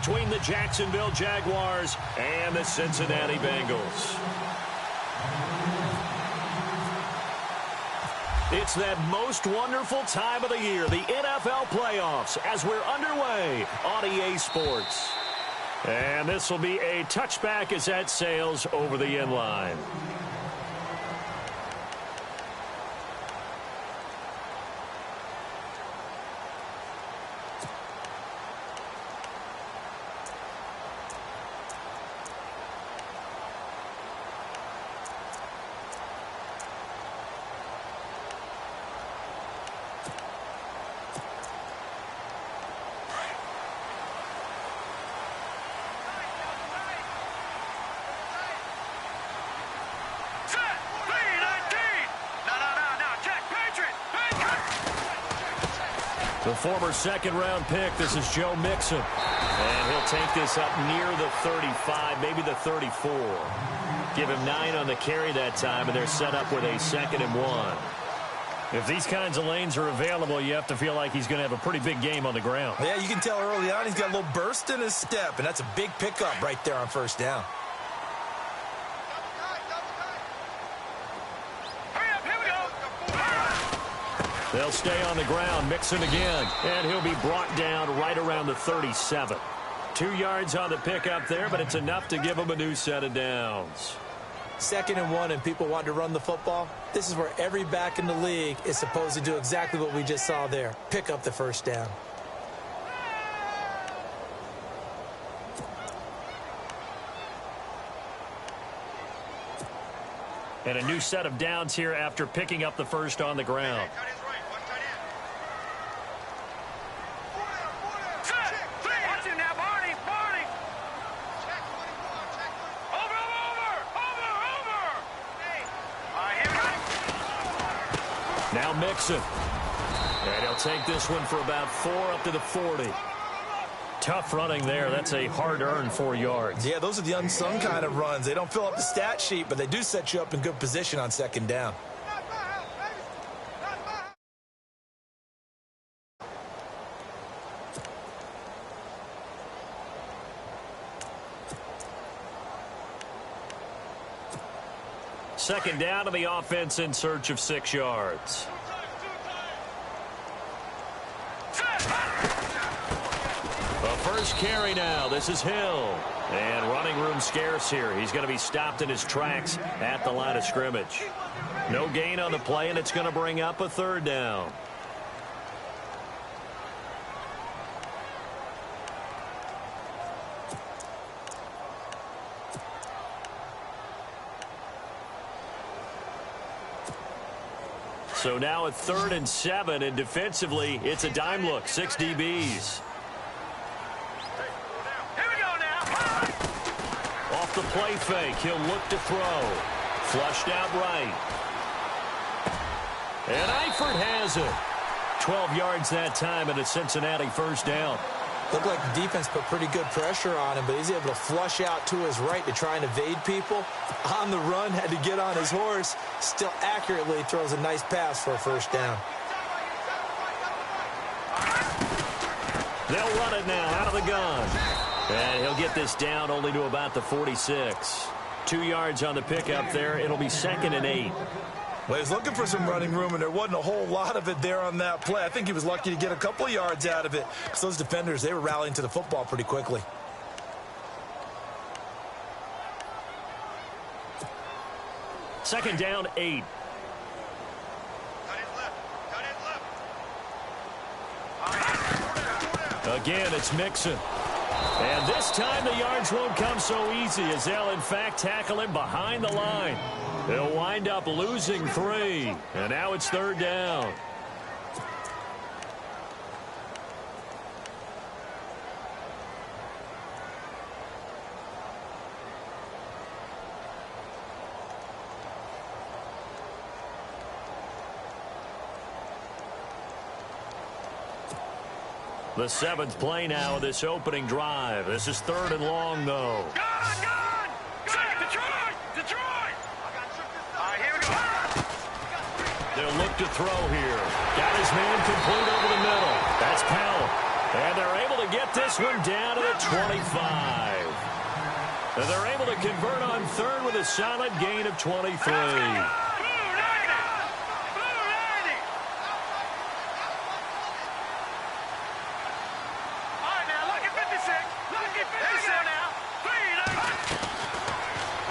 between the Jacksonville Jaguars and the Cincinnati Bengals. It's that most wonderful time of the year, the NFL playoffs, as we're underway on EA Sports. And this will be a touchback as that sails over the end line. The former second-round pick, this is Joe Mixon. And he'll take this up near the 35, maybe the 34. Give him 9 on the carry that time, and they're set up with a 2nd and 1. If these kinds of lanes are available, you have to feel like he's going to have a pretty big game on the ground. Yeah, you can tell early on he's got a little burst in his step, and that's a big pickup right there on first down. They'll stay on the ground, Mixon again, and he'll be brought down right around the 37. 2 yards on the pickup there, but it's enough to give him a new set of downs. 2nd and 1, and people want to run the football. This is where every back in the league is supposed to do exactly what we just saw there. Pick up the first down. And a new set of downs here after picking up the first on the ground. Now Mixon. And he'll take this one for about 4 up to the 40. Tough running there. That's a hard-earned 4 yards. Yeah, those are the unsung kind of runs. They don't fill up the stat sheet, but they do set you up in good position on 2nd down. Second down to the offense in search of 6 yards. The first carry now. This is Hill. And running room scarce here. He's going to be stopped in his tracks at the line of scrimmage. No gain on the play, and it's going to bring up a 3rd down. So now a 3rd and 7, and defensively, it's a dime look. 6 DBs. Here we go now. Off the play fake, he'll look to throw. Flushed out right. And Eifert has it. 12 yards that time, and a Cincinnati first down. Looked like the defense put pretty good pressure on him, but he's able to flush out to his right to try and evade people. On the run, had to get on his horse. Still accurately throws a nice pass for a first down. They'll run it now out of the gun. And he'll get this down only to about the 46. 2 yards on the pickup there. It'll be 2nd and 8. Well, he was looking for some running room, and there wasn't a whole lot of it there on that play. I think he was lucky to get a couple of yards out of it, because those defenders, they were rallying to the football pretty quickly. Second down, 8. Again, it's Mixon. And this time the yards won't come so easy, as they'll in fact tackle him behind the line. They'll wind up losing 3. And now it's 3rd down. The 7th play now of this opening drive. This is 3rd and long, though. Gone! Detroit! Detroit! All right, here we go. They'll look to throw here. Got his man complete over the middle. That's Powell. And they're able to get this one down to the 25. And they're able to convert on third with a solid gain of 23.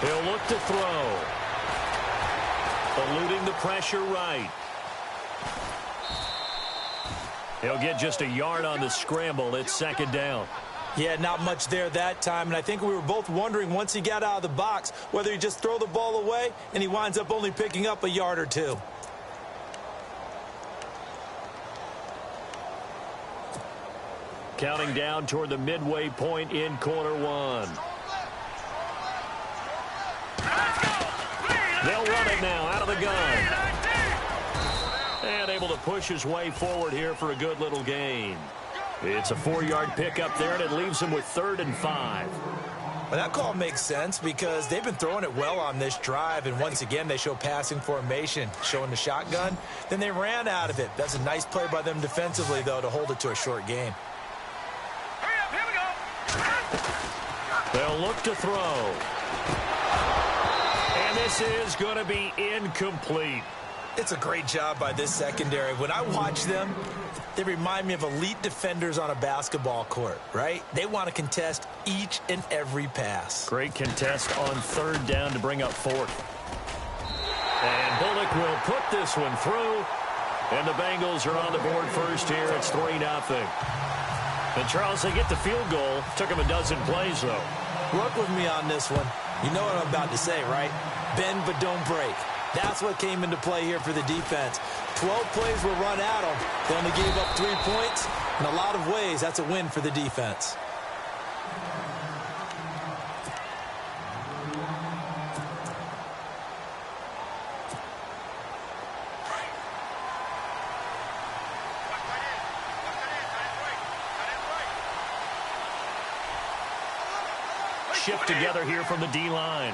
He'll look to throw. Eluding the pressure right. He'll get just a yard on the scramble. It's second down. Yeah, not much there that time, and I think we were both wondering once he got out of the box whether he just throw the ball away and he winds up only picking up a yard or two. Counting down toward the midway point in quarter one. They'll run it now out of the gun. And able to push his way forward here for a good little gain. It's a 4-yard pickup there, and it leaves him with 3rd and 5. Well, that call makes sense because they've been throwing it well on this drive, and once again they show passing formation, showing the shotgun. Then they ran out of it. That's a nice play by them defensively, though, to hold it to a short gain. Hurry up, here we They'll look to throw. And this is going to be incomplete. It's a great job by this secondary. When I watch them, they remind me of elite defenders on a basketball court, right? They want to contest each and every pass. Great contest on 3rd down to bring up 4th. And Bullock will put this one through. And the Bengals are on the board first here. It's 3-0. And Charles, they get the field goal. Took them a dozen plays, though. Work with me on this one. You know what I'm about to say, right? Bend but don't break. That's what came into play here for the defense. 12 plays were run at them. They only gave up 3 points. In a lot of ways, that's a win for the defense. Shift together here from the D-line.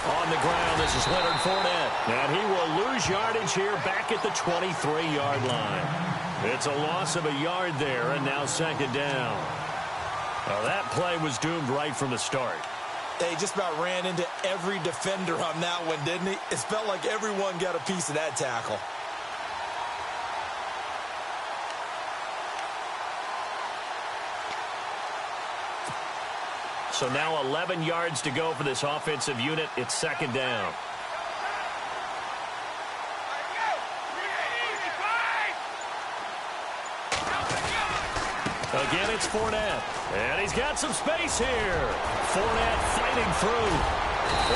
On the ground, this is Leonard Fournette. And he will lose yardage here back at the 23-yard line. It's a loss of a yard there, and now second down. Well, that play was doomed right from the start. They just about ran into every defender on that one, didn't he? It felt like everyone got a piece of that tackle. So now 11 yards to go for this offensive unit. It's second down. Again, it's Fournette. And he's got some space here. Fournette fighting through.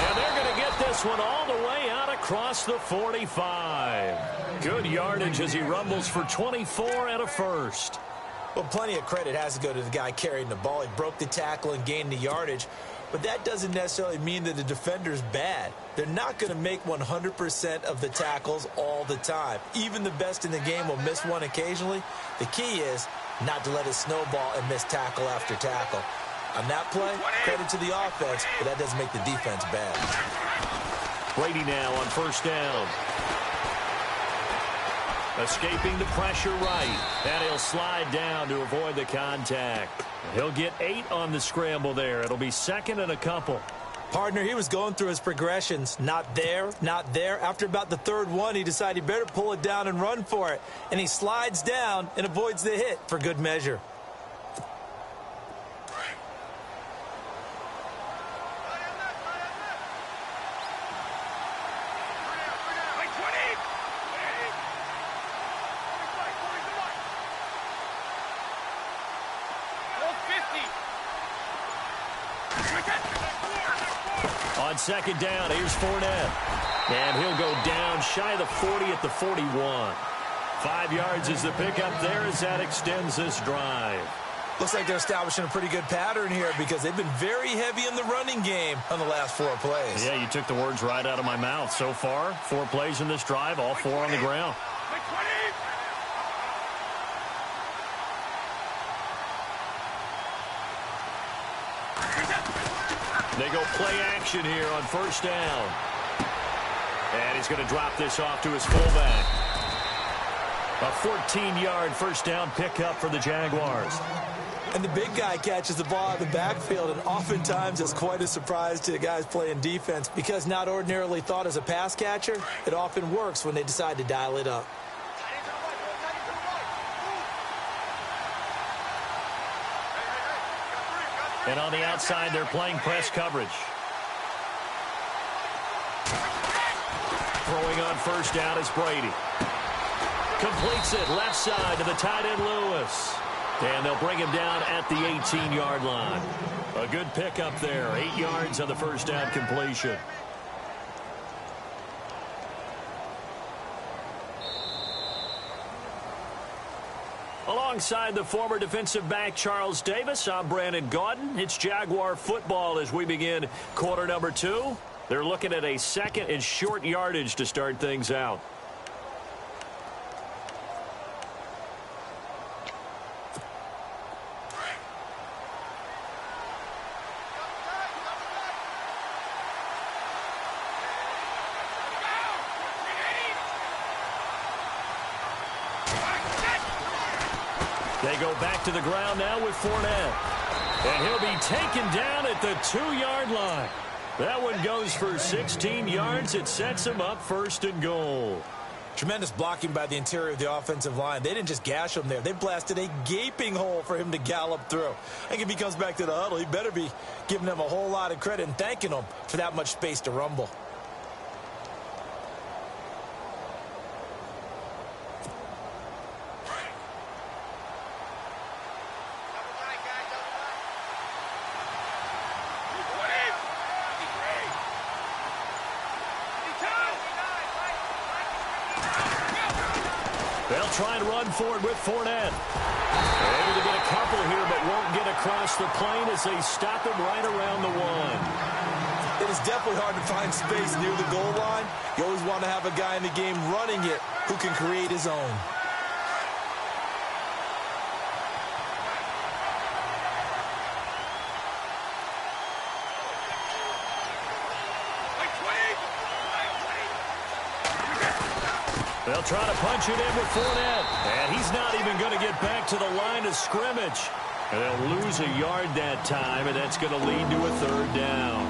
And they're going to get this one all the way out across the 45. Good yardage as he rumbles for 24 and a first. Well, plenty of credit has to go to the guy carrying the ball. He broke the tackle and gained the yardage. But that doesn't necessarily mean that the defender's bad. They're not going to make 100% of the tackles all the time. Even the best in the game will miss one occasionally. The key is not to let it snowball and miss tackle after tackle. On that play, credit to the offense, but that doesn't make the defense bad. Brady now on first down. Escaping the pressure right. And he'll slide down to avoid the contact. He'll get 8 on the scramble there. It'll be second and a couple. Partner, he was going through his progressions. Not there, not there. After about the 3rd one, he decided he better pull it down and run for it. And he slides down and avoids the hit for good measure. On second down, here's Fournette. And he'll go down shy of the 40 at the 41. 5 yards is the pickup there as that extends this drive. Looks like they're establishing a pretty good pattern here because they've been very heavy in the running game on the last 4 plays. Yeah, you took the words right out of my mouth. So far, 4 plays in this drive, all 4 on the ground. They go play action here on first down. And he's going to drop this off to his fullback. A 14-yard first down pickup for the Jaguars. And the big guy catches the ball out of the backfield, and oftentimes it's quite a surprise to the guys playing defense because not ordinarily thought as a pass catcher, it often works when they decide to dial it up. And on the outside, they're playing press coverage. Throwing on first down is Brady. Completes it left side to the tight end Lewis. And they'll bring him down at the 18-yard line. A good pickup there. 8 yards on the first down completion. Alongside the former defensive back Charles Davis, I'm Brandon Gaudin. It's Jaguar football as we begin quarter number 2. They're looking at a second and short yardage to start things out. They go back to the ground now with Fournette. And he'll be taken down at the 2-yard line. That one goes for 16 yards. It sets him up first and goal. Tremendous blocking by the interior of the offensive line. They didn't just gash him there. They blasted a gaping hole for him to gallop through. I think if he comes back to the huddle, he better be giving them a whole lot of credit and thanking them for that much space to rumble. They'll try and run forward with Fournette. Able to get a couple here, but won't get across the plane as they stop him right around the 1. It is definitely hard to find space near the goal line. You always want to have a guy in the game running it who can create his own. They'll try to punch it in with Fournette. And he's not even going to get back to the line of scrimmage. And they'll lose a yard that time, and that's going to lead to a third down.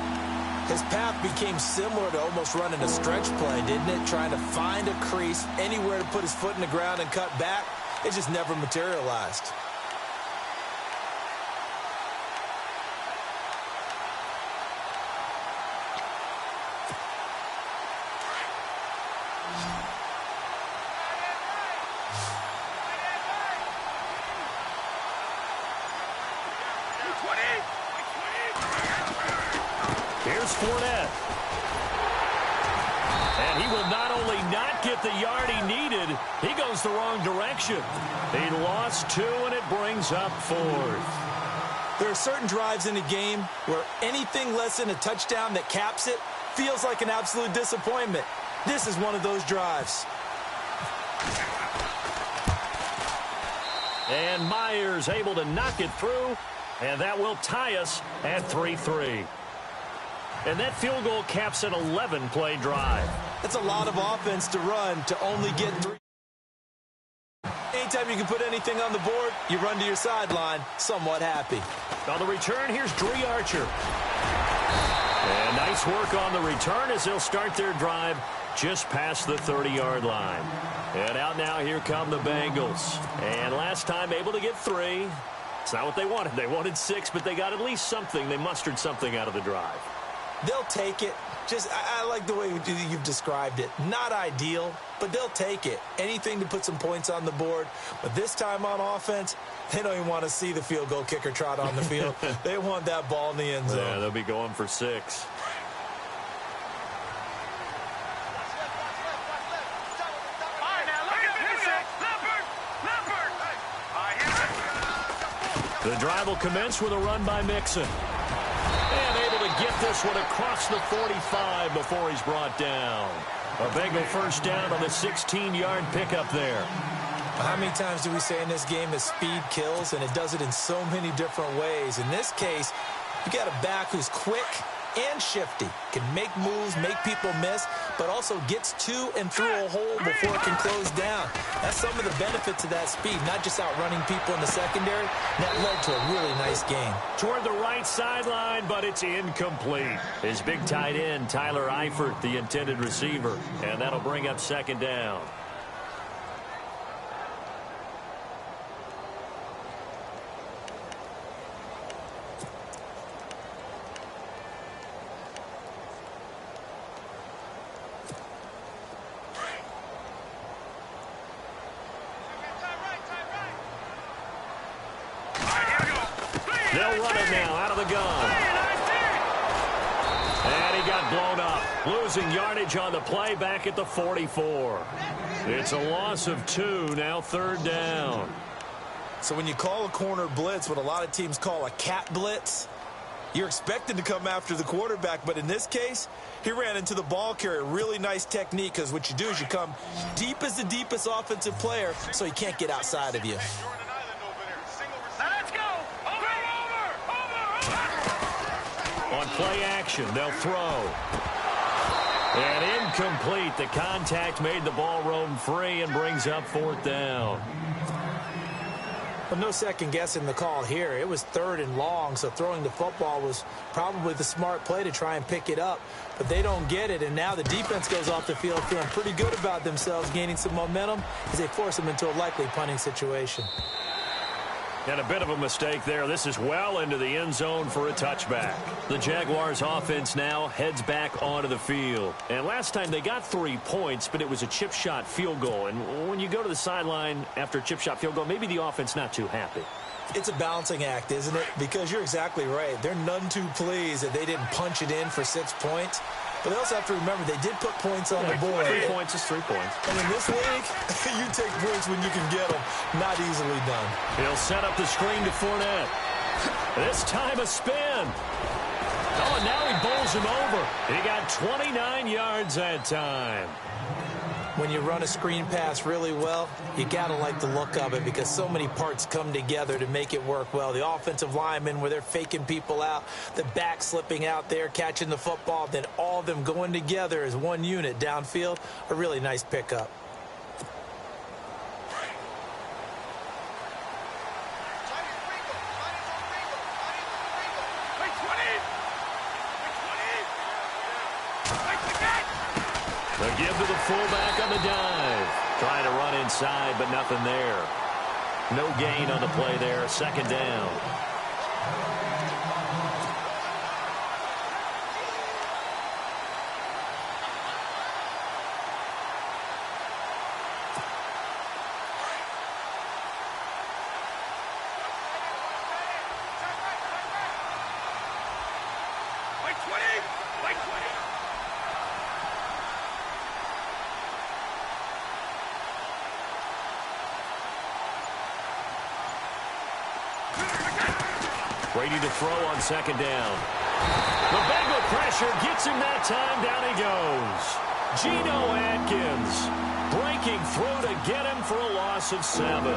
His path became similar to almost running a stretch play, didn't it? Trying to find a crease, anywhere to put his foot in the ground and cut back. It just never materialized. Here's Fournette. And he will not only not get the yard he needed, he goes the wrong direction. He lost 2, and it brings up 4th. There are certain drives in a game where anything less than a touchdown that caps it feels like an absolute disappointment. This is one of those drives. And Myers able to knock it through, and that will tie us at 3-3. And that field goal caps an 11-play drive. That's a lot of offense to run to only get 3. Anytime you can put anything on the board, you run to your sideline somewhat happy. On the return, here's Dree Archer. And nice work on the return as they'll start their drive just past the 30-yard line. And out now, here come the Bengals. And last time able to get 3. It's not what they wanted. They wanted 6, but they got at least something. They mustered something out of the drive. They'll take it. I like the way you've described it. Not ideal, but they'll take it. Anything to put some points on the board. But this time on offense, they don't even want to see the field goal kicker trot on the field. They want that ball in the end zone. Yeah, they'll be going for 6. The drive will commence with a run by Mixon. And able to get this one across the 45 before he's brought down. A Bengal first down on the 16-yard pickup there. How many times do we say in this game that speed kills, and it does it in so many different ways? In this case, you got a back who's quick, and shifty. Can make moves, make people miss, but also gets to and through a hole before it can close down. That's some of the benefits of that speed, not just outrunning people in the secondary. That led to a really nice game. Toward the right sideline, but it's incomplete. His big tight end, Tyler Eifert, the intended receiver, and that'll bring up second down. They'll run it now out of the gun. And he got blown up. Losing yardage on the play back at the 44. It's a loss of 2, now third down. So when you call a corner blitz, what a lot of teams call a cat blitz, you're expected to come after the quarterback. But in this case, he ran into the ball carrier. Really nice technique, because what you do is you come deep as the deepest offensive player so he can't get outside of you. On play action, they'll throw. And incomplete. The contact made the ball roam free and brings up fourth down. Well, no second guessing the call here. It was third and long, so throwing the football was probably the smart play to try and pick it up. But they don't get it, and now the defense goes off the field feeling pretty good about themselves, gaining some momentum as they force them into a likely punting situation. And a bit of a mistake there. This is well into the end zone for a touchback. The Jaguars offense now heads back onto the field. And last time they got 3 points, but it was a chip shot field goal. And when you go to the sideline after a chip shot field goal, maybe the offense not too happy. It's a balancing act, isn't it? Because you're exactly right. They're none too pleased that they didn't punch it in for 6 points. But they also have to remember they did put points on the board. 3 points is 3 points. And in this league, you take points when you can get them. Not easily done. He'll set up the screen to Fournette. This time a spin. Oh, and now he bowls him over. He got 29 yards that time. When you run a screen pass really well, you got to like the look of it because so many parts come together to make it work well. The offensive linemen where they're faking people out, the back slipping out there, catching the football, then all of them going together as one unit downfield, a really nice pickup. The give to the fullback on the dive. Trying to run inside, but nothing there. No gain on the play there. Second down. Ready to throw on second down. The Bengal pressure gets him that time. Down he goes. Geno Atkins breaking through to get him for a loss of 7.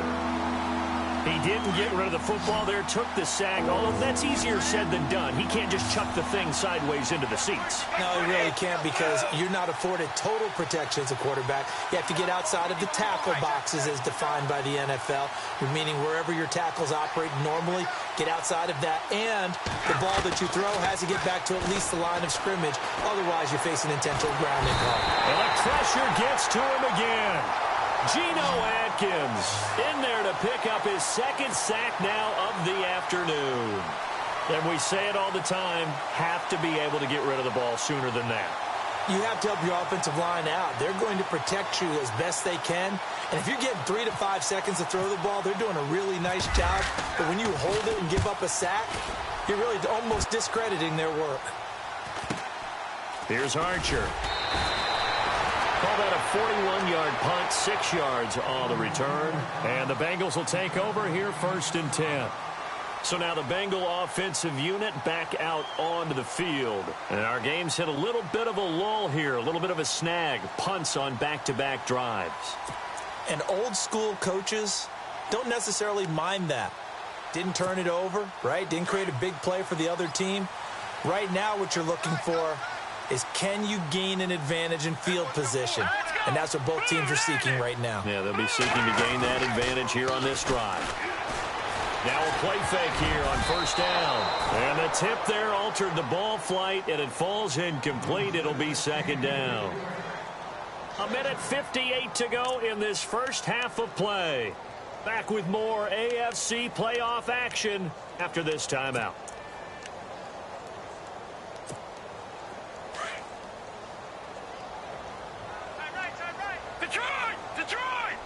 He didn't get rid of the football there, took the sack, although that's easier said than done. He can't just chuck the thing sideways into the seats. No, he really can't because you're not afforded total protection as a quarterback. You have to get outside of the tackle boxes as defined by the NFL, meaning wherever your tackles operate normally, get outside of that, and the ball that you throw has to get back to at least the line of scrimmage. Otherwise, you're facing intentional grounding call. And the pressure gets to him again. Geno Atkins in there to pick up his second sack now of the afternoon. And we say it all the time, have to be able to get rid of the ball sooner than that. You have to help your offensive line out. They're going to protect you as best they can. And if you're getting 3 to 5 seconds to throw the ball, they're doing a really nice job. But when you hold it and give up a sack, you're really almost discrediting their work. Here's Archer. Call that a 41-yard punt, 6 yards on the return. And the Bengals will take over here, 1st and 10. So now the Bengal offensive unit back out onto the field. And our game's hit a little bit of a lull here, a little bit of a snag. Punts on back-to-back drives. And old-school coaches don't necessarily mind that. Didn't turn it over, right? Didn't create a big play for the other team. Right now, what you're looking for is, can you gain an advantage in field position? And that's what both teams are seeking right now. Yeah, they'll be seeking to gain that advantage here on this drive. Now a play fake here on first down. And the tip there altered the ball flight, and it falls incomplete. It'll be second down. 1:58 to go in this first half of play. Back with more AFC playoff action after this timeout. Detroit!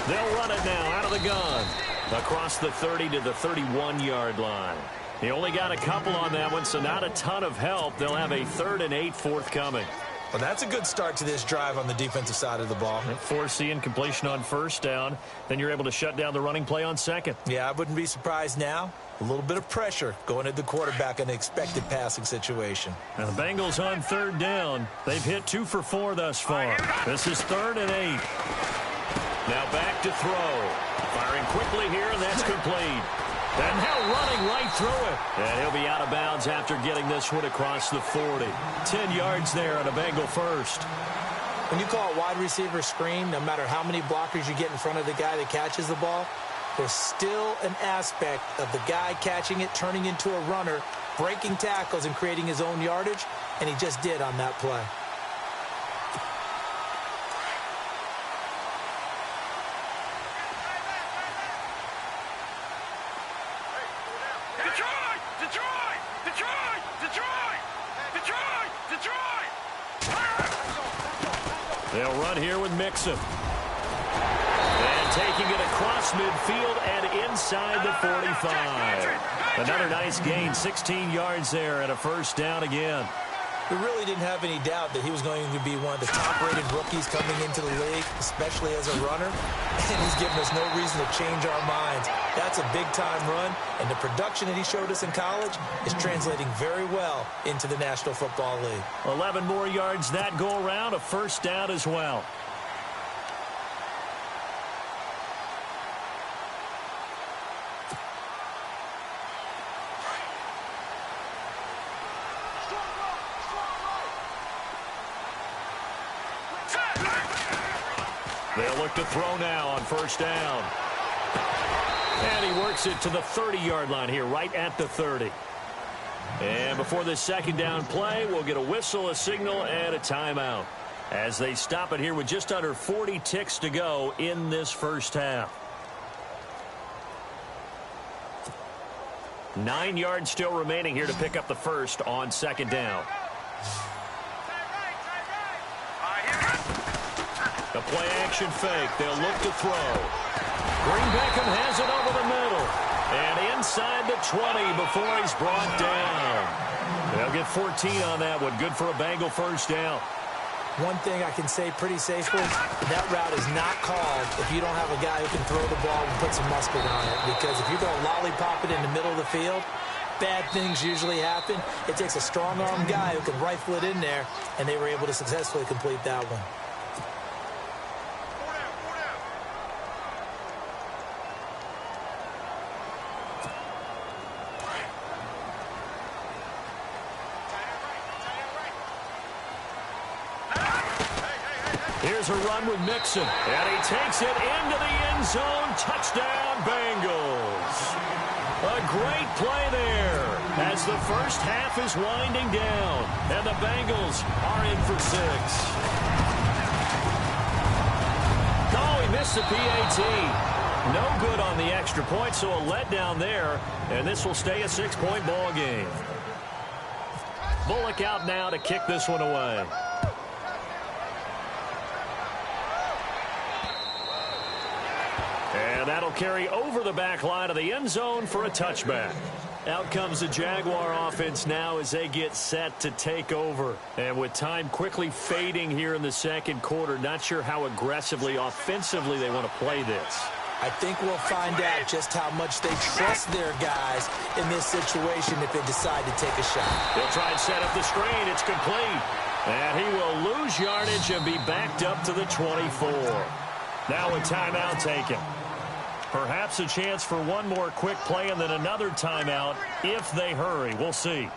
They'll run it now out of the gun. Across the 30 to the 31-yard line. He only got a couple on that one, so not a ton of help. They'll have a 3rd and 8 forthcoming. Well, that's a good start to this drive on the defensive side of the ball. Forcing incompletion on first down. Then you're able to shut down the running play on second. Yeah, I wouldn't be surprised now. A little bit of pressure going at the quarterback in an expected passing situation. And the Bengals on 3rd down. They've hit 2 for 4 thus far. This is 3rd and 8. Now back to throw. Firing quickly here, and that's complete. And now running right through it. And he'll be out of bounds after getting this one across the 40. 10 yards there on a Bengal first. When you call a wide receiver screen, no matter how many blockers you get in front of the guy that catches the ball, there's still an aspect of the guy catching it, turning into a runner, breaking tackles and creating his own yardage, and he just did on that play. They'll run here with Mixon. And taking it across midfield and inside the 45. Another nice gain, 16 yards there and a first down again. We really didn't have any doubt that he was going to be one of the top-rated rookies coming into the league, especially as a runner. And he's given us no reason to change our minds. That's a big-time run, and the production that he showed us in college is translating very well into the National Football League. 11 more yards that go around, a first down as well. They'll look to throw now on first down. And he works it to the 30-yard line here, right at the 30. And before this second down play, we'll get a whistle, a signal, and a timeout as they stop it here with just under 40 ticks to go in this first half. 9 yards still remaining here to pick up the first on second down. The play-action fake. They'll look to throw. Green Beckham has it over the middle. And inside the 20 before he's brought down. They'll get 14 on that one. Good for a Bengal first down. One thing I can say pretty safely, that route is not called if you don't have a guy who can throw the ball and put some mustard on it. Because if you're going to lollipop it in the middle of the field, bad things usually happen. It takes a strong-arm guy who can rifle it in there, and they were able to successfully complete that one. Here's a run with Mixon, and he takes it into the end zone. Touchdown, Bengals. A great play there as the first half is winding down, and the Bengals are in for 6. Oh, he missed the PAT. No good on the extra point, so a letdown there, and this will stay a 6-point ball game. Bullock out now to kick this one away. And that'll carry over the back line of the end zone for a touchback. Out comes the Jaguar offense now as they get set to take over. And with time quickly fading here in the second quarter, not sure how aggressively, offensively they want to play this. I think we'll find out just how much they trust their guys in this situation if they decide to take a shot. They'll try and set up the screen. It's complete. And he will lose yardage and be backed up to the 24. Now a timeout taken. Perhaps a chance for one more quick play and then another timeout if they hurry. We'll see.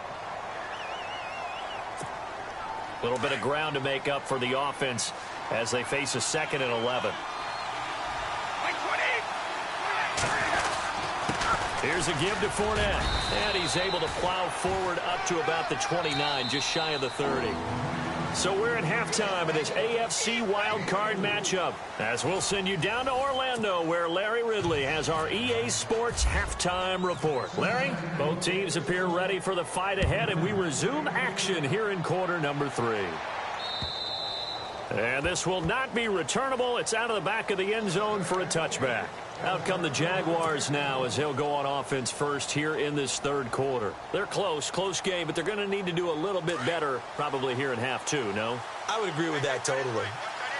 A little bit of ground to make up for the offense as they face a 2nd and 11. Here's a give to Fournette. And he's able to plow forward up to about the 29, just shy of the 30. So we're at halftime of this AFC wildcard matchup, as we'll send you down to Orlando, where Larry Ridley has our EA Sports halftime report. Larry, both teams appear ready for the fight ahead, and we resume action here in quarter number 3. And this will not be returnable. It's out of the back of the end zone for a touchback. Out come the Jaguars now as he'll go on offense first here in this 3rd quarter. They're close game, but they're going to need to do a little bit better probably here in half 2, no? I would agree with that totally.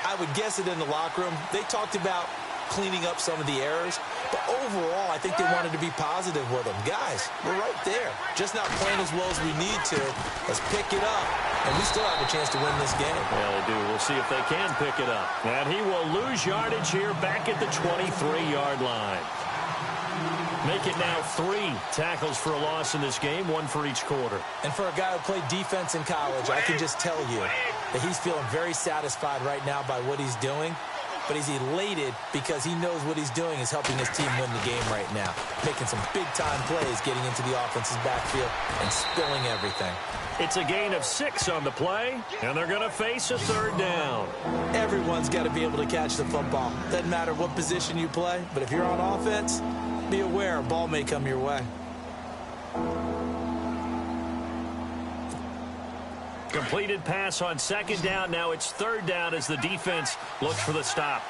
I would guess it in the locker room. They talked about cleaning up some of the errors, but overall, I think they wanted to be positive with them. Guys, we're right there. Just not playing as well as we need to. Let's pick it up, and we still have a chance to win this game. Yeah, they do. We'll see if they can pick it up. And he will lose yardage here back at the 23-yard line. Make it now 3 tackles for a loss in this game, 1 for each quarter. And for a guy who played defense in college, I can just tell you that he's feeling very satisfied right now by what he's doing. But he's elated because he knows what he's doing is helping his team win the game right now. Making some big-time plays, getting into the offense's backfield, and spilling everything. It's a gain of 6 on the play, and they're going to face a 3rd down. Everyone's got to be able to catch the football. Doesn't matter what position you play, but if you're on offense, be aware a ball may come your way. Completed pass on 2nd down. Now it's 3rd down as the defense looks for the stop.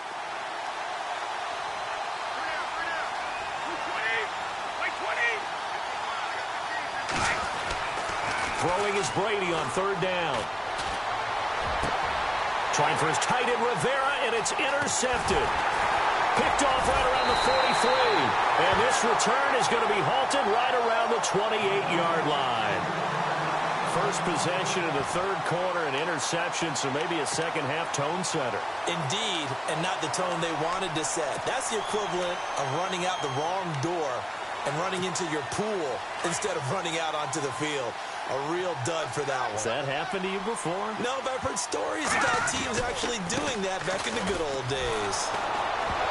Throwing is Brady on 3rd down. Trying for his tight end Rivera, and it's intercepted. Picked off right around the 43. And this return is going to be halted right around the 28-yard line. First possession in the 3rd quarter, an interception, so maybe a second-half tone setter. Indeed, and not the tone they wanted to set. That's the equivalent of running out the wrong door and running into your pool instead of running out onto the field. A real dud for that one. Has that happened to you before? No, but I've heard stories about teams actually doing that back in the good old days.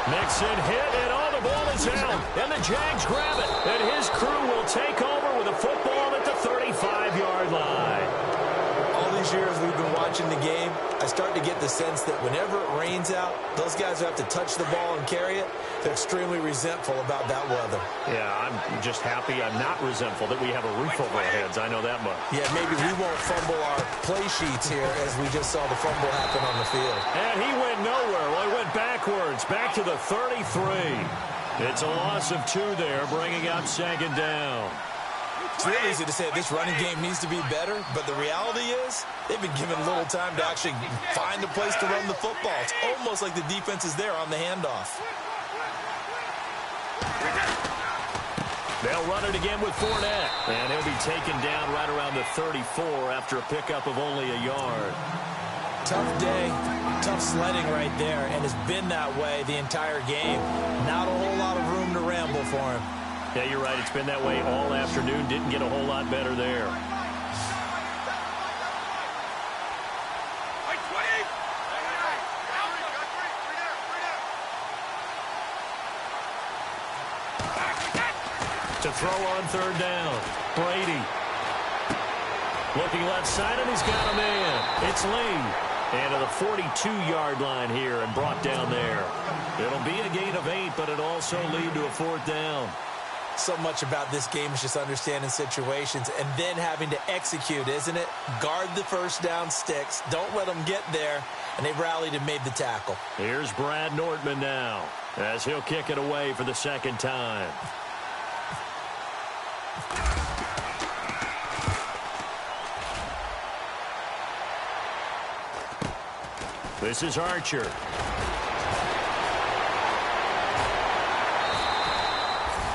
Mixon hit, and the ball is out. And the Jags grab it. And his crew will take over with a football at the 35-yard line. All these years we've been watching the game, I start to get the sense that whenever it rains out, those guys who have to touch the ball and carry it, they're extremely resentful about that weather. Yeah, I'm just happy I'm not resentful that we have a roof over our heads. I know that much. Yeah, maybe we won't fumble our play sheets here as we just saw the fumble happen on the field. And he went nowhere. Well, he went backwards, back to the 33. It's a loss of 2 there, bringing up 2nd down. It's real easy to say this running game needs to be better, but the reality is they've been given little time to actually find a place to run the football. It's almost like the defense is there on the handoff. They'll run it again with Fournette, and he'll be taken down right around the 34 after a pickup of only a yard. Tough day, tough sledding right there, and it's been that way the entire game. Not a whole lot of room to ramble for him. Yeah, you're right. It's been that way all afternoon. Didn't get a whole lot better there. To throw on 3rd down, Brady. Looking left side, and he's got a man. It's Lee. And to the 42-yard line here and brought down there. It'll be a gain of 8, but it'll also lead to a 4th down. So much about this game is just understanding situations and then having to execute, isn't it? Guard the 1st down sticks. Don't let them get there. And they rallied and made the tackle. Here's Brad Nortman now as he'll kick it away for the 2nd time. This is Archer.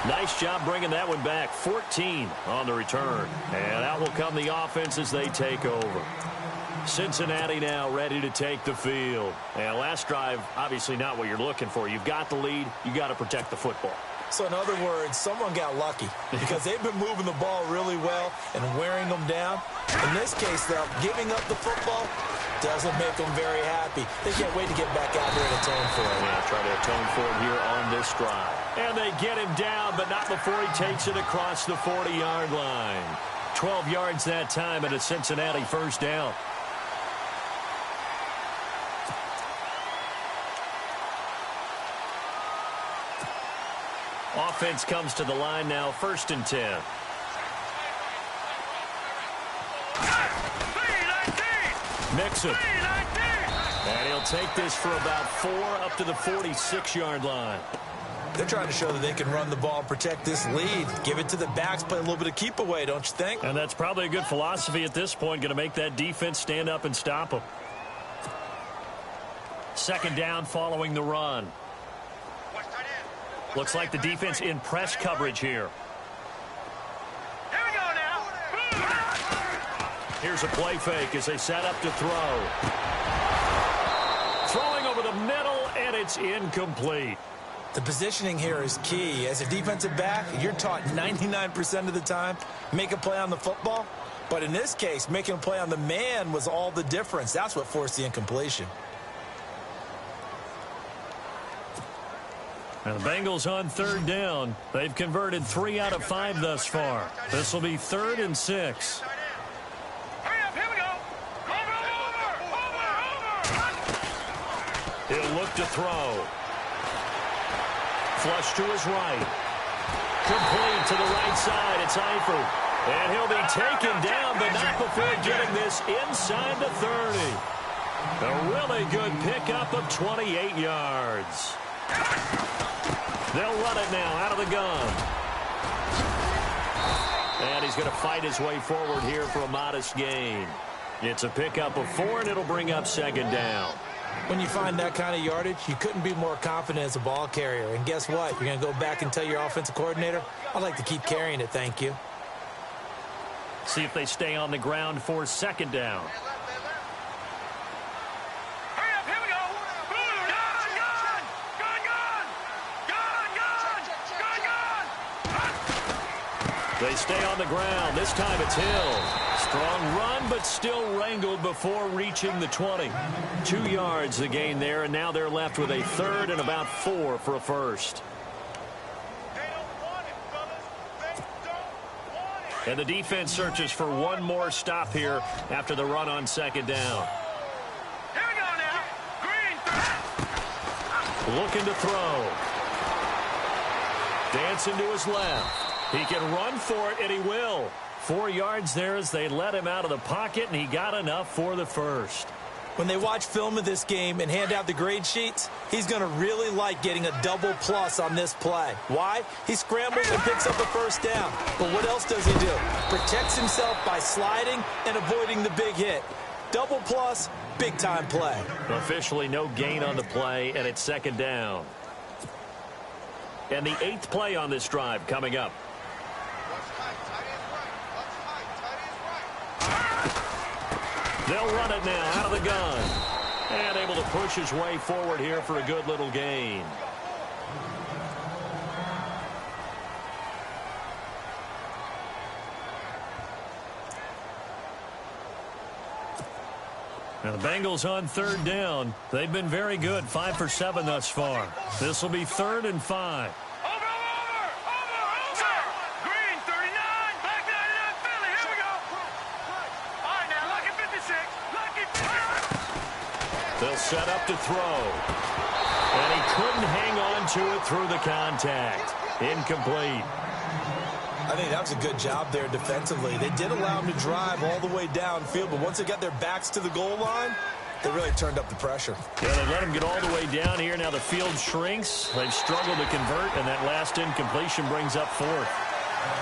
Nice job bringing that one back. 14 on the return. And out will come the offense as they take over. Cincinnati now ready to take the field. And last drive, obviously not what you're looking for. You've got the lead. You got to protect the football. So in other words, someone got lucky because they've been moving the ball really well and wearing them down. In this case, though, giving up the football doesn't make them very happy. They can't wait to get back out there and atone for it. Yeah, try to atone for it here on this drive. And they get him down, but not before he takes it across the 40-yard line. 12 yards that time and a Cincinnati first down. Offense comes to the line now, 1st and 10. Mixon. And he'll take this for about 4 up to the 46-yard line. They're trying to show that they can run the ball, protect this lead, give it to the backs, play a little bit of keep away, don't you think? And that's probably a good philosophy at this point, going to make that defense stand up and stop them. 2nd down following the run. Looks like the defense in press coverage here. Here we go now. Here's a play fake as they set up to throw. Throwing over the middle, and it's incomplete. The positioning here is key. As a defensive back, you're taught 99% of the time, make a play on the football. But in this case, making a play on the man was all the difference. That's what forced the incompletion. And the Bengals on 3rd down. They've converted 3 out of 5 thus far. This will be 3rd and 6. Hurry up, here we go. Over. He'll look to throw. Flush to his right. Complete to the right side. It's Eifert. And he'll be taken down, but not before getting this inside the 30. A really good pickup of 28 yards. They'll run it now out of the gun. And he's going to fight his way forward here for a modest gain. It's a pickup of 4, and it'll bring up 2nd down. When you find that kind of yardage, you couldn't be more confident as a ball carrier. And guess what? You're going to go back and tell your offensive coordinator, I'd like to keep carrying it, thank you. See if they stay on the ground for 2nd down. Hurry up, here we go. Gun. They stay on the ground. This time it's Hill. Strong run, but still wrangled before reaching the 20. 2 yards the gain there, and now they're left with a 3rd and about 4 for a first. And the defense searches for one more stop here after the run on 2nd down. Here we go now. Green. Looking to throw. Dancing to his left. He can run for it, and he will. 4 yards there as they let him out of the pocket, and he got enough for the first. When they watch film of this game and hand out the grade sheets, he's going to really like getting a double plus on this play. Why? He scrambles and picks up a first down. But what else does he do? Protects himself by sliding and avoiding the big hit. Double plus, big-time play. Officially no gain on the play, and it's 2nd down. And the 8th play on this drive coming up. They'll run it now out of the gun. And able to push his way forward here for a good little gain. Now the Bengals on 3rd down. They've been very good, 5 for 7 thus far. This will be 3rd and 5. Green, 39. Back 99, Philly. Here we go. All right, now, lucky 56. Lucky 56. They'll set up to throw. And he couldn't hang on to it through the contact. Incomplete. I think that was a good job there defensively. They did allow him to drive all the way downfield, but once they got their backs to the goal line, they really turned up the pressure. Yeah, they let him get all the way down here. Now the field shrinks. They've struggled to convert, and that last incompletion brings up 4th.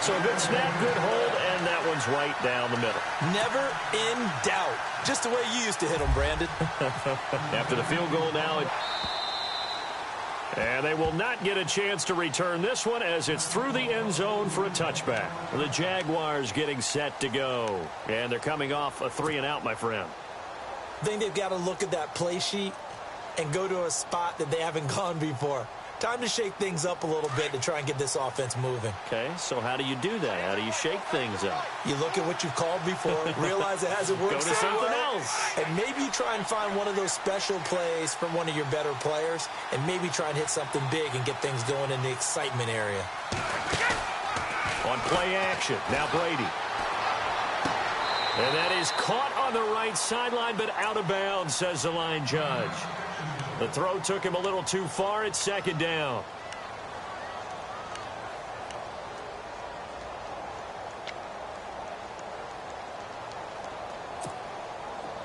So a good snap, good hold, and that one's right down the middle. Never in doubt. Just the way you used to hit them, Brandon. After the field goal now. And they will not get a chance to return this one as it's through the end zone for a touchback. The Jaguars getting set to go. And they're coming off a 3-and-out, my friend. I think they've got to look at that play sheet and go to a spot that they haven't gone before. Time to shake things up a little bit to try and get this offense moving. Okay, so how do you do that? How do you shake things up? You look at what you've called before, realize it hasn't worked Go to something else. and maybe you try and find one of those special plays from one of your better players, and maybe try and hit something big and get things going in the excitement area. On play action, now Brady. And that is caught on the right sideline, but out of bounds, says the line judge. The throw took him a little too far. It's second down.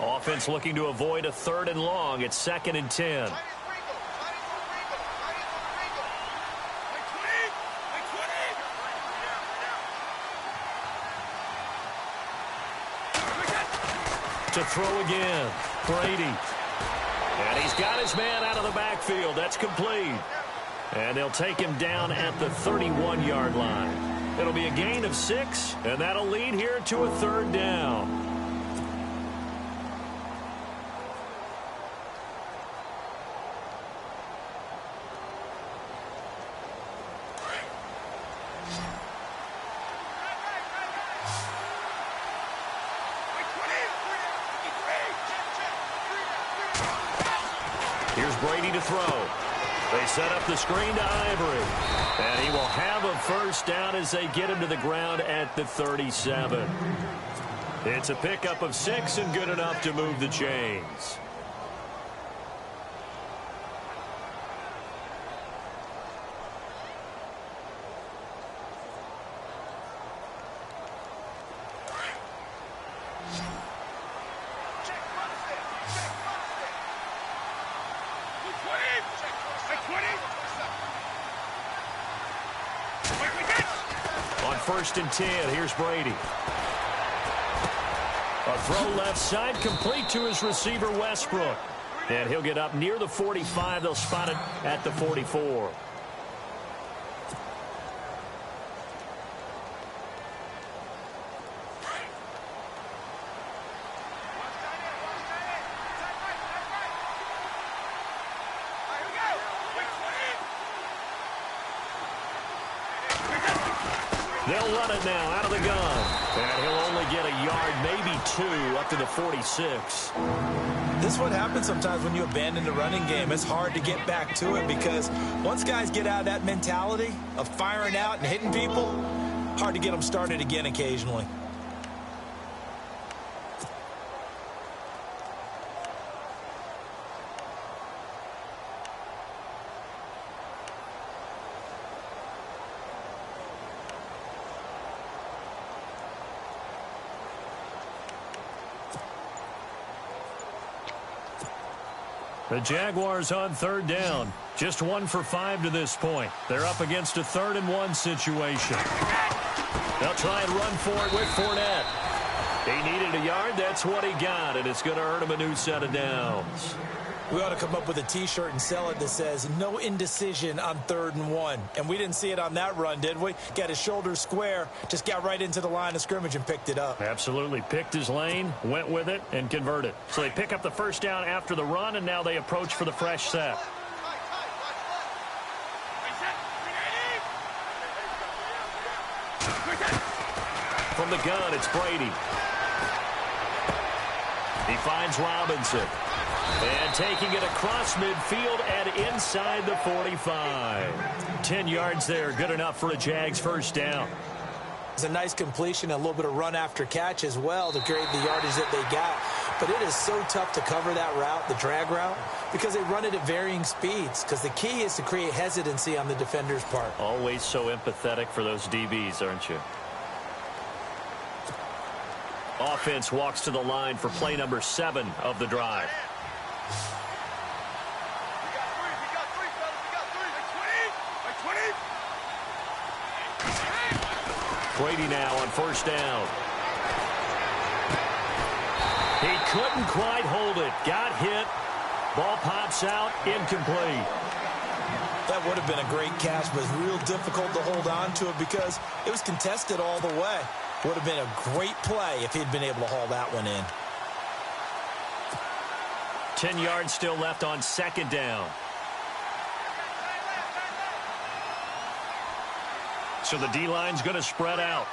Offense looking to avoid a 3rd and long. It's 2nd and 10. To throw again, Brady. And he's got his man out of the backfield. That's complete. And they'll take him down at the 31-yard line. It'll be a gain of 6, and that'll lead here to a 3rd down. Here's Brady to throw. They set up the screen to Ivory. And he will have a 1st down as they get him to the ground at the 37. It's a pickup of 6 and good enough to move the chains. On 1st and 10, here's Brady. A throw left side, complete to his receiver, Westbrook. And he'll get up near the 45. They'll spot it at the 44. They'll run it now out of the gun. And he'll only get a yard, maybe 2, up to the 46. This is what happens sometimes when you abandon the running game. It's hard to get back to it because once guys get out of that mentality of firing out and hitting people, hard to get them started again occasionally. The Jaguars on 3rd down. Just 1 for 5 to this point. They're up against a 3rd and 1 situation. They'll try and run for it with Fournette. He needed a yard. That's what he got, and it's going to earn him a new set of downs. We ought to come up with a T-shirt and sell it that says, no indecision on 3rd and 1. And we didn't see it on that run, did we? Got his shoulders square, just got right into the line of scrimmage and picked it up. Absolutely. Picked his lane, went with it, and converted. So they pick up the 1st down after the run, and now they approach for the fresh set. From the gun, it's Brady. He finds Robinson. And taking it across midfield and inside the 45. 10 yards there, good enough for a Jags 1st down. It's a nice completion, a little bit of run after catch as well to create the yardage that they got. But it is so tough to cover that route, the drag route, because they run it at varying speeds. Because the key is to create hesitancy on the defender's part. Always so empathetic for those DBs, aren't you? Offense walks to the line for play number 7 of the drive. Brady now on 1st down. He couldn't quite hold it. Got hit. Ball pops out. Incomplete. That would have been a great catch, but it's real difficult to hold on to it because it was contested all the way. Would have been a great play if he'd been able to haul that one in. 10 yards still left on second down. So the D-line's going to spread out.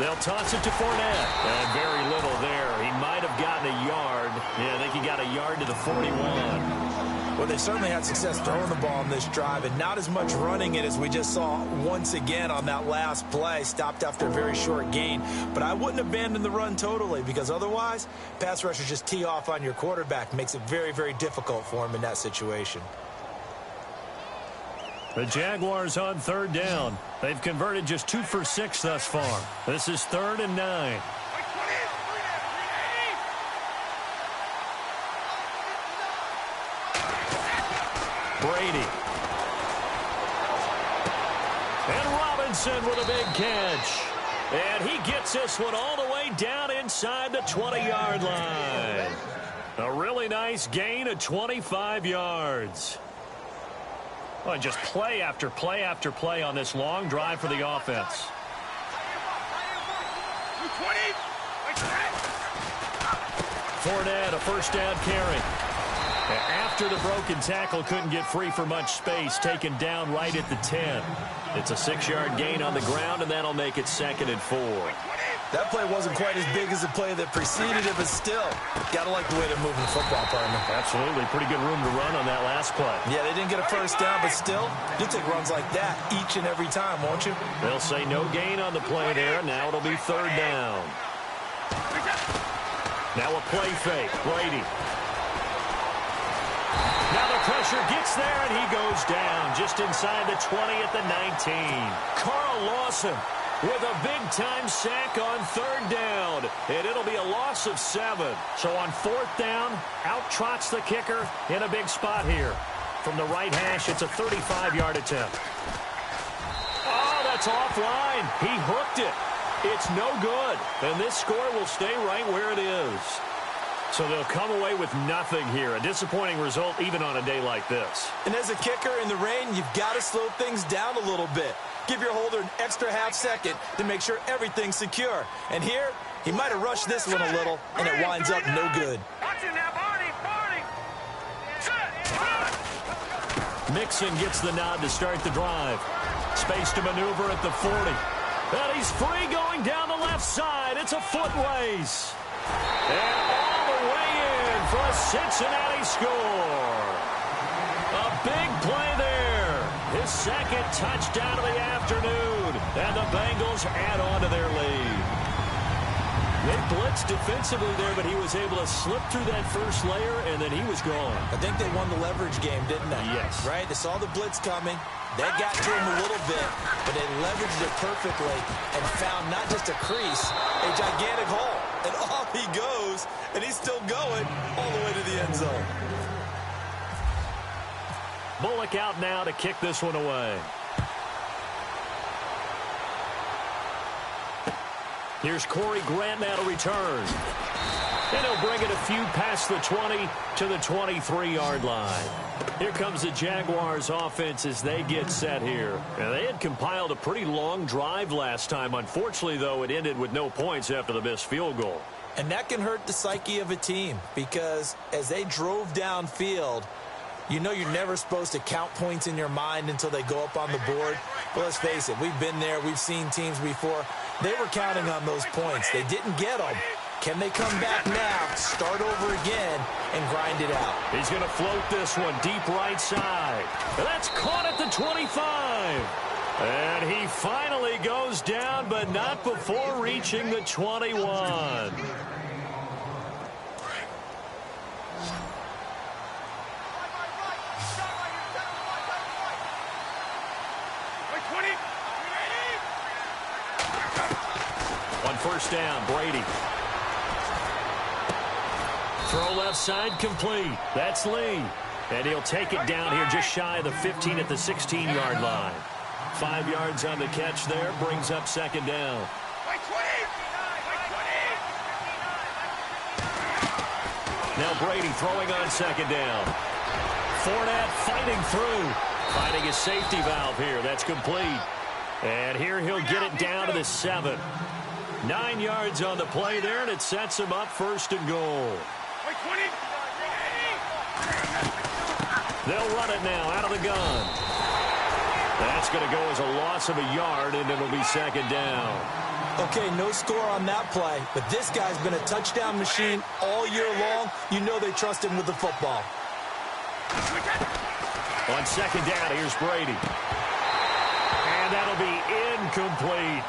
They'll toss it to Fournette. And very little there. He might have gotten a yard. Yeah, I think he got a yard to the 41. Well, they certainly had success throwing the ball on this drive, and not as much running it as we just saw once again on that last play. Stopped after a very short gain. But I wouldn't abandon the run totally, because otherwise, pass rushers just tee off on your quarterback. Makes it very, very difficult for him in that situation. The Jaguars on third down. They've converted just 2 for 6 thus far. This is 3rd and 9. Brady. And Robinson with a big catch. And he gets this one all the way down inside the 20-yard line. A really nice gain of 25 yards. Well, just play after play after play on this long drive for the offense. Fournette, a first down carry. After the broken tackle, couldn't get free for much space, taken down right at the 10. It's a 6-yard gain on the ground, and that'll make it 2nd and 4. That play wasn't quite as big as the play that preceded it, but still, got to like the way they're moving the football, partner. Absolutely. Pretty good room to run on that last play. Yeah, they didn't get a first down, but still, you'll take runs like that each and every time, won't you? They'll say no gain on the play there. Now it'll be 3rd down. Now a play fake. Brady. Now the pressure gets there, and he goes down just inside the 20 at the 19. Carl Lawson with a big-time sack on 3rd down, and it'll be a loss of 7. So on 4th down, out trots the kicker in a big spot here. From the right hash, it's a 35-yard attempt. Oh, that's offline. He hooked it. It's no good, and this score will stay right where it is. So they'll come away with nothing here. A disappointing result even on a day like this. And as a kicker in the rain, you've got to slow things down a little bit. Give your holder an extra half second to make sure everything's secure. And here, he might have rushed this one a little, and it winds up no good. Mixon gets the nod to start the drive. Space to maneuver at the 40. And he's free going down the left side. It's a foot race. And all the way in for a Cincinnati score. A big play there. His 2nd touchdown of the afternoon. And the Bengals add on to their lead. They blitzed defensively there, but he was able to slip through that first layer, and then he was gone. I think they won the leverage game, didn't they? Yes. Right? They saw the blitz coming. They got to him a little bit, but they leveraged it perfectly and found not just a crease, a gigantic hole. And off he goes, and he's still going all the way to the end zone. Bullock out now to kick this one away. Here's Corey Grant now to return. And he'll bring it a few past the 20 to the 23-yard line. Here comes the Jaguars offense as they get set here. And they had compiled a pretty long drive last time. Unfortunately, though, it ended with no points after the missed field goal. And that can hurt the psyche of a team because as they drove downfield, you know you're never supposed to count points in your mind until they go up on the board. But let's face it, we've been there. We've seen teams before. They were counting on those points. They didn't get them. Can they come back now, start over again, and grind it out? He's going to float this one deep right side. And that's caught at the 25. And he finally goes down, but not before reaching the 21. On 1st down, Brady. Throw left side complete. That's Lee. And he'll take it down here just shy of the 15 at the 16-yard line. 5 yards on the catch there. Brings up 2nd down. Now Brady throwing on 2nd down. Fournette fighting through. Finding his safety valve here. That's complete. And here he'll get it down to the 7. 9 yards on the play there, and it sets him up 1st and goal. They'll run it now out of the gun. That's going to go as a loss of a yard, and it'll be 2nd down. Okay, no score on that play, but this guy's been a touchdown machine all year long. You know they trust him with the football. On 2nd down, here's Brady. And that'll be incomplete.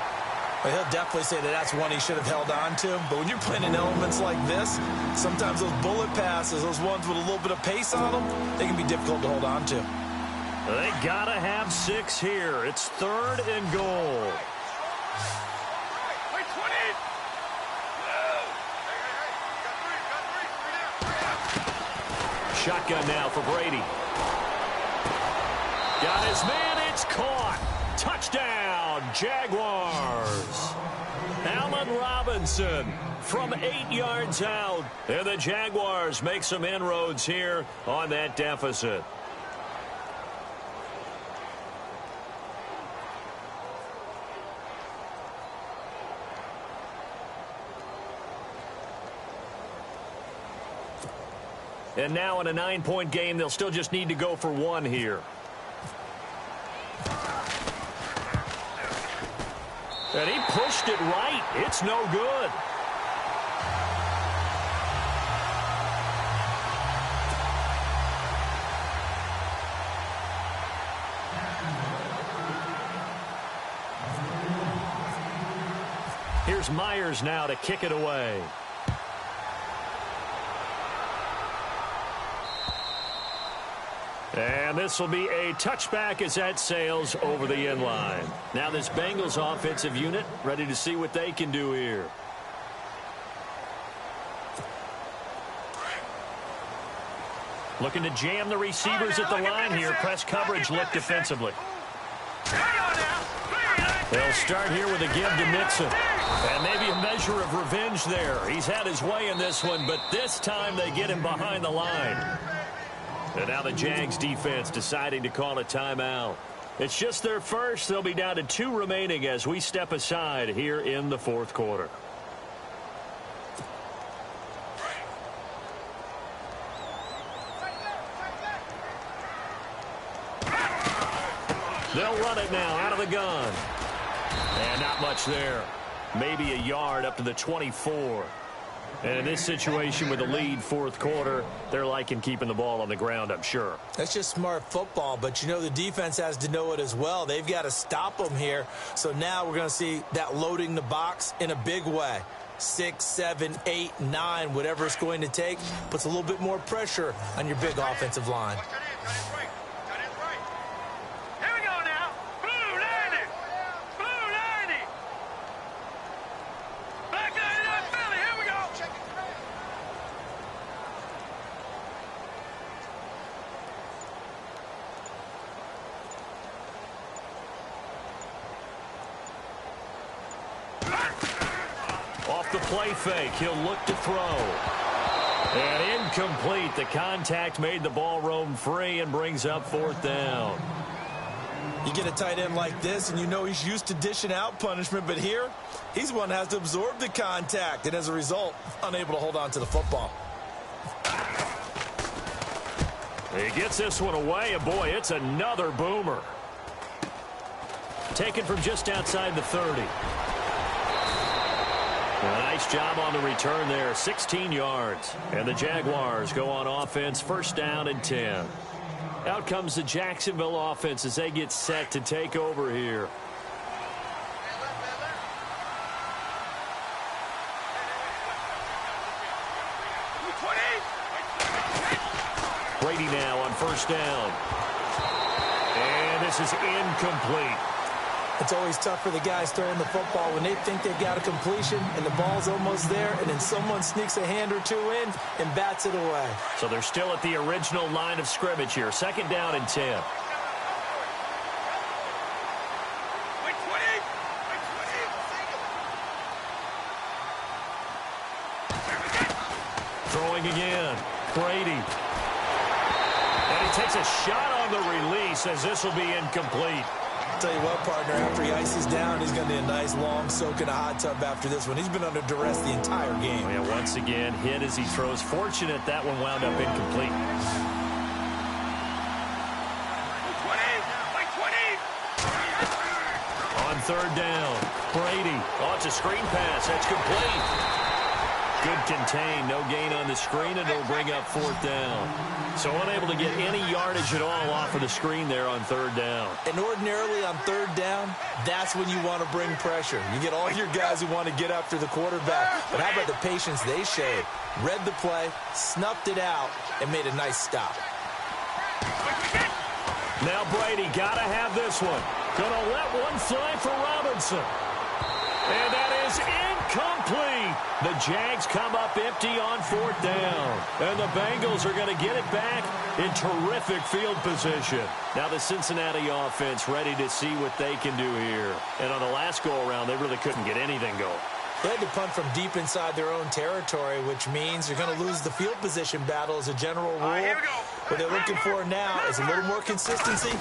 Well, he'll definitely say that that's one he should have held on to. But when you're playing in elements like this, sometimes those bullet passes, those ones with a little bit of pace on them, they can be difficult to hold on to. They got to have 6 here. It's 3rd and goal. Shotgun now for Brady. Got his man. It's caught. Touchdown, Jaguars. Allen Robinson from 8 yards out. And the Jaguars make some inroads here on that deficit. And now in a 9-point game, they'll still just need to go for 1 here. And he pushed it right. It's no good. Here's Myers now to kick it away. And this will be a touchback as that sails over the end line. Now this Bengals offensive unit ready to see what they can do here. Looking to jam the receivers at the line here. Press coverage look defensively. They'll start here with a give to Mixon. And maybe a measure of revenge there. He's had his way in this one, but this time they get him behind the line. And now the Jags defense deciding to call a timeout. It's just their first. They'll be down to 2 remaining as we step aside here in the 4th quarter. They'll run it now out of the gun. And not much there. Maybe a yard up to the 24. And in this situation with a lead 4th quarter, they're liking keeping the ball on the ground, I'm sure. That's just smart football, but you know the defense has to know it as well. They've got to stop them here. So now we're going to see that loading the box in a big way. 6, 7, 8, 9, whatever it's going to take, puts a little bit more pressure on your big offensive line. Off the play fake, he'll look to throw. And incomplete. The contact made the ball roam free and brings up 4th down. You get a tight end like this, and you know he's used to dishing out punishment, but here, he's one that has to absorb the contact, and as a result, unable to hold on to the football. He gets this one away, and boy, it's another boomer. Taken from just outside the 30. A nice job on the return there, 16 yards. And the Jaguars go on offense, 1st down and 10. Out comes the Jacksonville offense as they get set to take over here. Brady now on 1st down. And this is incomplete. It's always tough for the guys throwing the football when they think they've got a completion and the ball's almost there, and then someone sneaks a hand or 2 in and bats it away. So they're still at the original line of scrimmage here. 2nd down and 10. Throwing again. Brady. And he takes a shot on the release as this will be incomplete. tell you what, partner, after he ices down, he's going to need a nice long soak in a hot tub after this one. He's been under duress the entire game. Oh, yeah, once again, hit as he throws. Fortunate that one wound up incomplete. On third down, Brady. Oh, it's a screen pass. That's complete. Good contain. No gain on the screen, and it'll bring up fourth down. So unable to get any yardage at all off of the screen there on third down. And ordinarily on third down, that's when you want to bring pressure. You get all your guys who want to get after the quarterback. But how about the patience they showed? Read the play, snuffed it out, and made a nice stop. Now Brady got to have this one. Gonna let one fly for Robinson. And that is incomplete. The Jags come up empty on fourth down. And the Bengals are going to get it back in terrific field position. Now the Cincinnati offense ready to see what they can do here. And on the last go-around, they really couldn't get anything going. They had to punt from deep inside their own territory, which means you're going to lose the field position battle as a general rule. What they're looking for now is a little more consistency,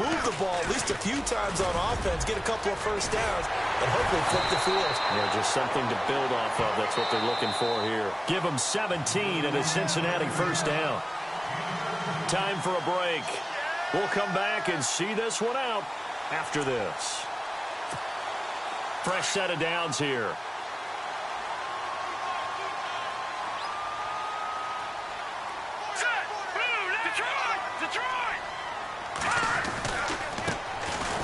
move the ball at least a few times on offense, get a couple of first downs, and hopefully flip the field. Yeah, just something to build off of. That's what they're looking for here. Give them 17 and a Cincinnati first down. Time for a break. We'll come back and see this one out after this. Fresh set of downs here.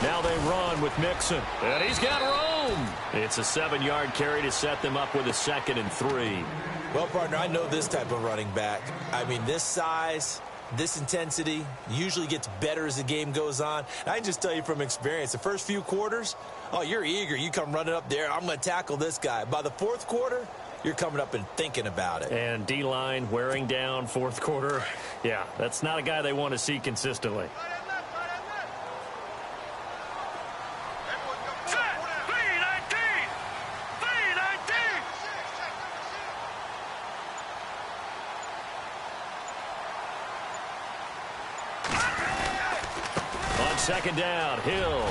Now they run with Mixon. And he's got room. It's a 7-yard carry to set them up with a 2nd and 3. Well, partner, I know this type of running back. I mean, this size, this intensity usually gets better as the game goes on. And I can just tell you from experience, the first few quarters, oh, you're eager. You come running up there. I'm going to tackle this guy. By the fourth quarter, you're coming up and thinking about it. And D-line wearing down fourth quarter. Yeah, that's not a guy they want to see consistently. Second down, Hill.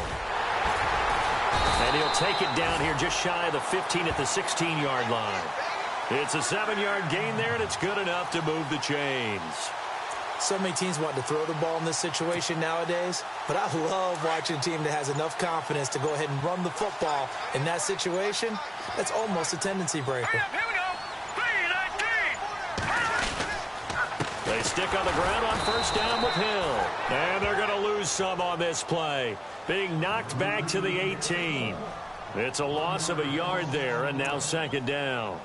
And he'll take it down here just shy of the 15 at the 16-yard line. It's a 7-yard gain there, and it's good enough to move the chains. So many teams want to throw the ball in this situation nowadays, but I love watching a team that has enough confidence to go ahead and run the football. In that situation, that's almost a tendency breaker. They stick on the ground on first down with Hill. And they're going to lose some on this play. Being knocked back to the 18. It's a loss of a yard there, and now second down.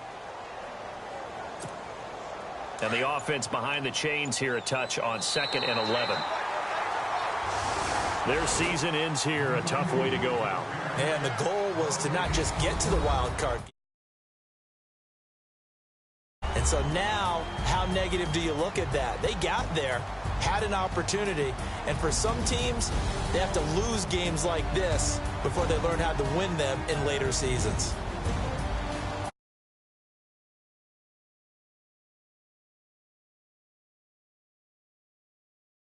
And the offense behind the chains here a touch on 2nd and 11. Their season ends here, a tough way to go out. And the goal was to not just get to the wild card. And so now, how negative do you look at that? They got there, had an opportunity, and for some teams, they have to lose games like this before they learn how to win them in later seasons.